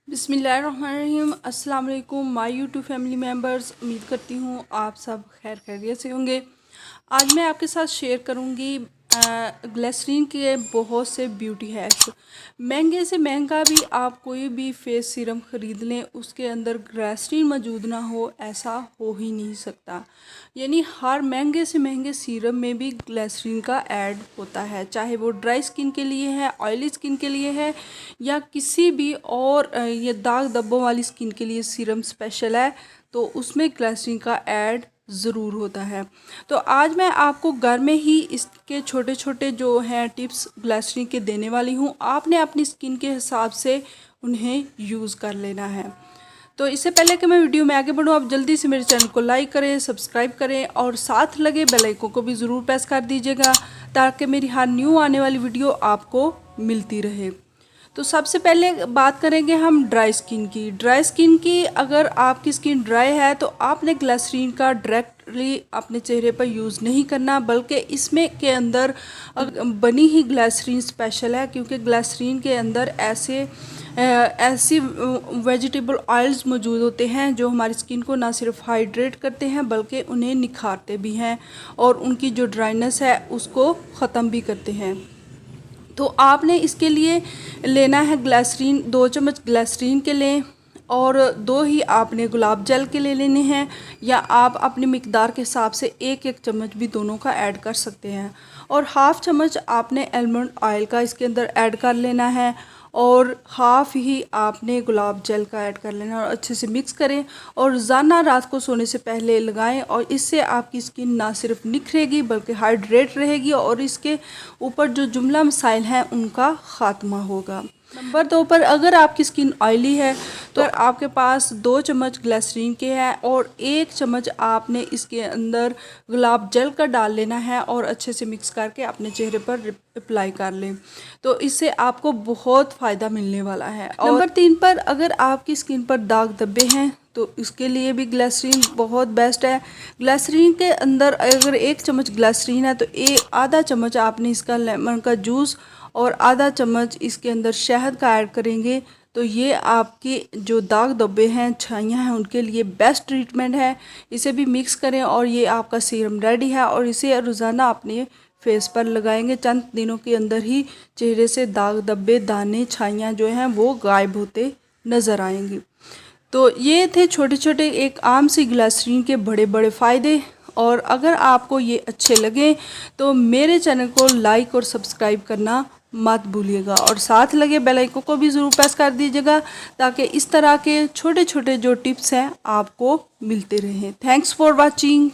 बिस्मिल्लाहिर्रहमानिर्रहीम। अस्सलाम वालेकुम माय यूट्यूब फैमिली मेम्बर्स। उम्मीद करती हूँ आप सब खैर खैरियत से होंगे। आज मैं आपके साथ शेयर करूँगी ग्लिसरीन के बहुत से ब्यूटी हैक्स। महंगे से महंगा भी आप कोई भी फेस सीरम ख़रीद लें, उसके अंदर ग्लिसरीन मौजूद ना हो ऐसा हो ही नहीं सकता। यानी हर महंगे से महंगे सीरम में भी ग्लिसरीन का ऐड होता है, चाहे वो ड्राई स्किन के लिए है, ऑयली स्किन के लिए है या किसी भी और ये दाग धब्बों वाली स्किन के लिए सीरम स्पेशल है तो उसमें ग्लिसरीन का ऐड ज़रूर होता है। तो आज मैं आपको घर में ही इसके छोटे छोटे जो हैं टिप्स ग्लिसरीन के देने वाली हूँ। आपने अपनी स्किन के हिसाब से उन्हें यूज़ कर लेना है। तो इससे पहले कि मैं वीडियो में आगे बढ़ूँ, आप जल्दी से मेरे चैनल को लाइक करें, सब्सक्राइब करें और साथ लगे बेल आइकन को भी ज़रूर प्रेस कर दीजिएगा ताकि मेरी हर न्यू आने वाली वीडियो आपको मिलती रहे। तो सबसे पहले बात करेंगे हम ड्राई स्किन की। ड्राई स्किन की अगर आपकी स्किन ड्राई है तो आपने ग्लिसरीन का डायरेक्टली अपने चेहरे पर यूज़ नहीं करना, बल्कि इसमें के अंदर बनी ही ग्लिसरीन स्पेशल है, क्योंकि ग्लिसरीन के अंदर ऐसी वेजिटेबल ऑयल्स मौजूद होते हैं जो हमारी स्किन को ना सिर्फ हाइड्रेट करते हैं बल्कि उन्हें निखारते भी हैं और उनकी जो ड्राइनेस है उसको ख़त्म भी करते हैं। तो आपने इसके लिए लेना है ग्लिसरीन, 2 चम्मच ग्लिसरीन के लें और 2 ही आपने गुलाब जल के ले लेने हैं, या आप अपनी मिकदार के हिसाब से 1-1 चम्मच भी दोनों का ऐड कर सकते हैं। और हाफ़ चम्मच आपने आलमंड ऑयल का इसके अंदर ऐड कर लेना है और हाफ़ ही आपने गुलाब जल का ऐड कर लेना और अच्छे से मिक्स करें और रोज़ाना रात को सोने से पहले लगाएं। और इससे आपकी स्किन ना सिर्फ निखरेगी बल्कि हाइड्रेट रहेगी और इसके ऊपर जो जुमला मसाइल हैं उनका ख़ात्मा होगा। नंबर 2 पर अगर आपकी स्किन ऑयली है तो आपके पास 2 चम्मच ग्लिसरीन के हैं और 1 चम्मच आपने इसके अंदर गुलाब जल का डाल लेना है और अच्छे से मिक्स करके अपने चेहरे पर अप्लाई कर लें। तो इससे आपको बहुत फ़ायदा मिलने वाला है। और नंबर 3 पर अगर आपकी स्किन पर दाग धब्बे हैं तो इसके लिए भी ग्लिसरीन बहुत बेस्ट है। ग्लिसरीन के अंदर अगर 1 चम्मच ग्लिसरीन है तो आधा चम्मच आपने इसका लेमन का जूस और आधा चम्मच इसके अंदर शहद का ऐड करेंगे तो ये आपके जो दाग धब्बे हैं, छाइयाँ हैं, उनके लिए बेस्ट ट्रीटमेंट है। इसे भी मिक्स करें और ये आपका सीरम रेडी है और इसे रोज़ाना अपने फेस पर लगाएंगे। चंद दिनों के अंदर ही चेहरे से दाग धब्बे, दाने, छाइयाँ जो हैं वो गायब होते नज़र आएंगी। तो ये थे छोटे छोटे एक आम सी ग्लिसरीन के बड़े बड़े फ़ायदे। और अगर आपको ये अच्छे लगे तो मेरे चैनल को लाइक और सब्सक्राइब करना मत भूलिएगा और साथ लगे बेल आइकन को भी ज़रूर प्रेस कर दीजिएगा ताकि इस तरह के छोटे छोटे जो टिप्स हैं आपको मिलते रहें। Thanks for watching.